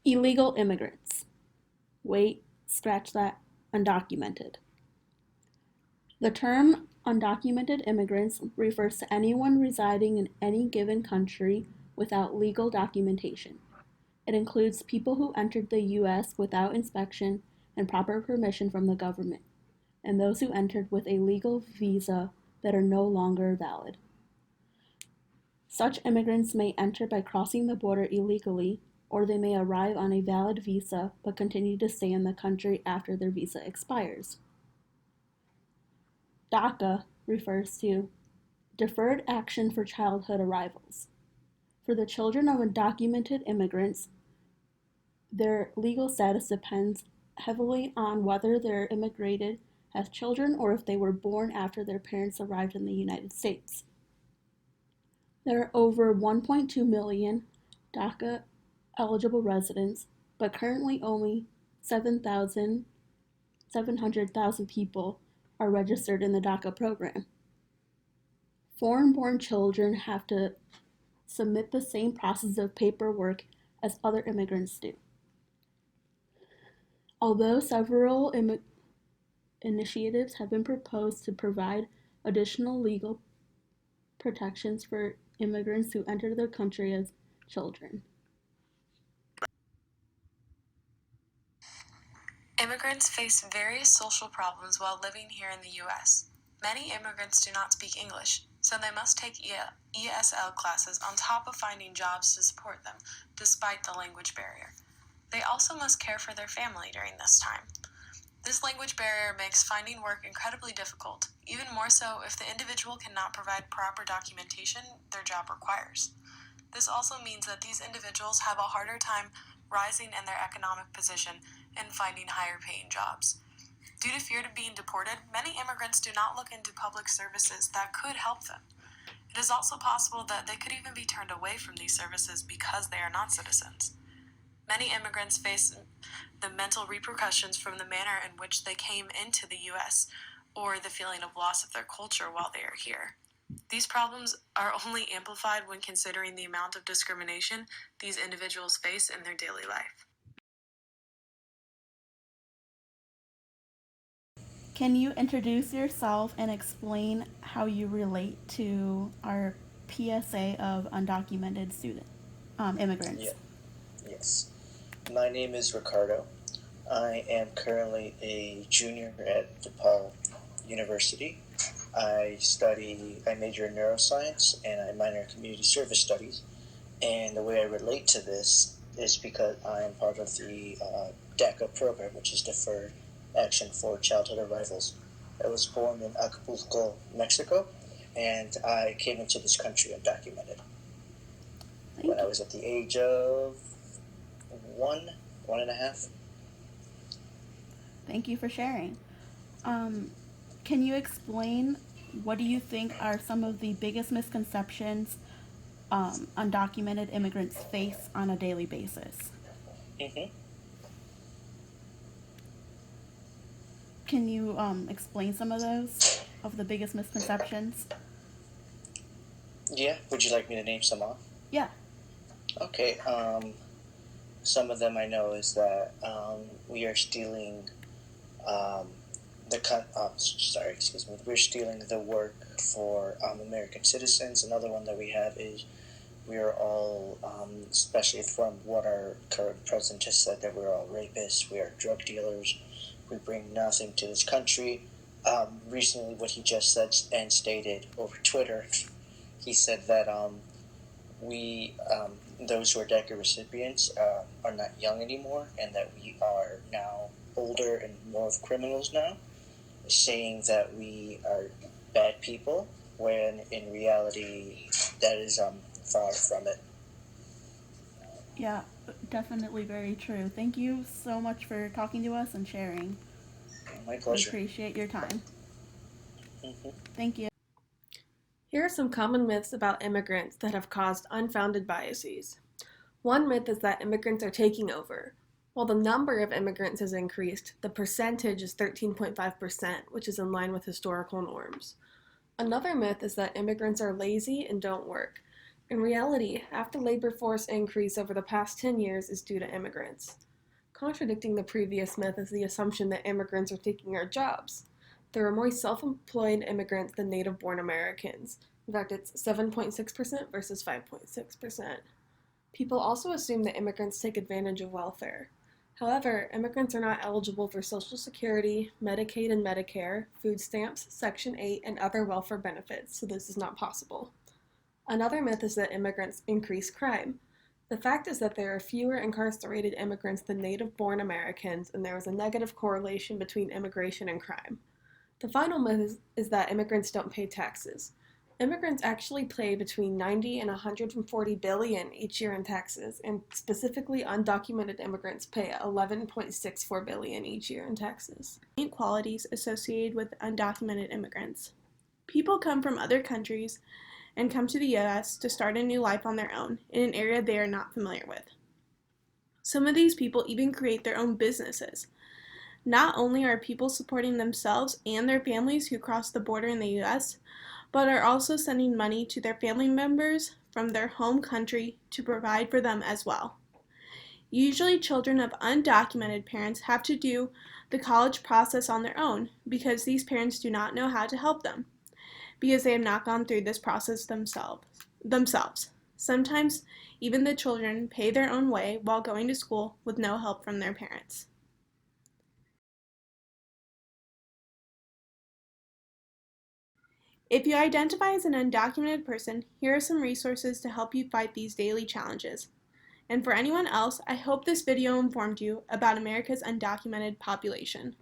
Illegal immigrants. Wait, scratch that, undocumented. The term undocumented immigrants refers to anyone residing in any given country without legal documentation. It includes people who entered the U.S. without inspection and proper permission from the government, and those who entered with a legal visa that are no longer valid. Such immigrants may enter by crossing the border illegally, or they may arrive on a valid visa but continue to stay in the country after their visa expires. DACA refers to Deferred Action for Childhood Arrivals. For the children of undocumented immigrants, their legal status depends heavily on whether they're immigrated as children or if they were born after their parents arrived in the United States. There are over 1.2 million DACA eligible residents, but currently only 700,000 people are registered in the DACA program. Foreign-born children have to submit the same process of paperwork as other immigrants do. Although several initiatives have been proposed to provide additional legal protections for immigrants who enter the country as children. Immigrants face various social problems while living here in the U.S. Many immigrants do not speak English, so they must take ESL classes on top of finding jobs to support them, despite the language barrier. They also must care for their family during this time. This language barrier makes finding work incredibly difficult, even more so if the individual cannot provide proper documentation their job requires. This also means that these individuals have a harder time rising in their economic position and finding higher paying jobs. Due to fear of being deported, many immigrants do not look into public services that could help them. It is also possible that they could even be turned away from these services because they are not citizens. Many immigrants face the mental repercussions from the manner in which they came into the U.S. or the feeling of loss of their culture while they are here. These problems are only amplified when considering the amount of discrimination these individuals face in their daily life. Can you introduce yourself and explain how you relate to our PSA of undocumented immigrants? Yeah. Yes. My name is Ricardo. I am currently a junior at DePaul University. I major in neuroscience and I minor in community service studies. And the way I relate to this is because I am part of the DACA program, which is Deferred Action for Childhood Arrivals. I was born in Acapulco, Mexico, and I came into this country undocumented when I was at the age of one and a half. Thank you for sharing. Can you explain what do you think are some of the biggest misconceptions undocumented immigrants face on a daily basis? Mm-hmm. Can you explain some of those, of the biggest misconceptions? Yeah, would you like me to name some off? Yeah. Okay, some of them I know is that we are stealing we're stealing the work for American citizens. Another one that we have is we are all, especially from what our current president just said, that we're all rapists, we are drug dealers, we bring nothing to this country. Recently, what he just said and stated over Twitter, he said that those who are DACA recipients are not young anymore, and that we are now older and more of criminals now, saying that we are bad people, when in reality that is far from it. Yeah, definitely very true. Thank you so much for talking to us and sharing. My pleasure. We appreciate your time. Mm-hmm. Thank you. Here are some common myths about immigrants that have caused unfounded biases. One myth is that immigrants are taking over. While the number of immigrants has increased, the percentage is 13.5%, which is in line with historical norms. Another myth is that immigrants are lazy and don't work. In reality, half the labor force increase over the past 10 years is due to immigrants. Contradicting the previous myth is the assumption that immigrants are taking our jobs. There are more self-employed immigrants than native-born Americans. In fact, it's 7.6% versus 5.6%. People also assume that immigrants take advantage of welfare. However, immigrants are not eligible for Social Security, Medicaid and Medicare, food stamps, Section 8, and other welfare benefits, so this is not possible. Another myth is that immigrants increase crime. The fact is that there are fewer incarcerated immigrants than native-born Americans, and there is a negative correlation between immigration and crime. The final myth is that immigrants don't pay taxes. Immigrants actually pay between 90 and 140 billion each year in taxes, and specifically undocumented immigrants pay 11.64 billion each year in taxes. Inequalities associated with undocumented immigrants. People come from other countries and come to the U.S. to start a new life on their own in an area they are not familiar with. Some of these people even create their own businesses. Not only are people supporting themselves and their families who cross the border in the U.S., but are also sending money to their family members from their home country to provide for them as well. Usually children of undocumented parents have to do the college process on their own because these parents do not know how to help them, because they have not gone through this process themselves. Sometimes even the children pay their own way while going to school with no help from their parents. If you identify as an undocumented person, here are some resources to help you fight these daily challenges. And for anyone else, I hope this video informed you about America's undocumented population.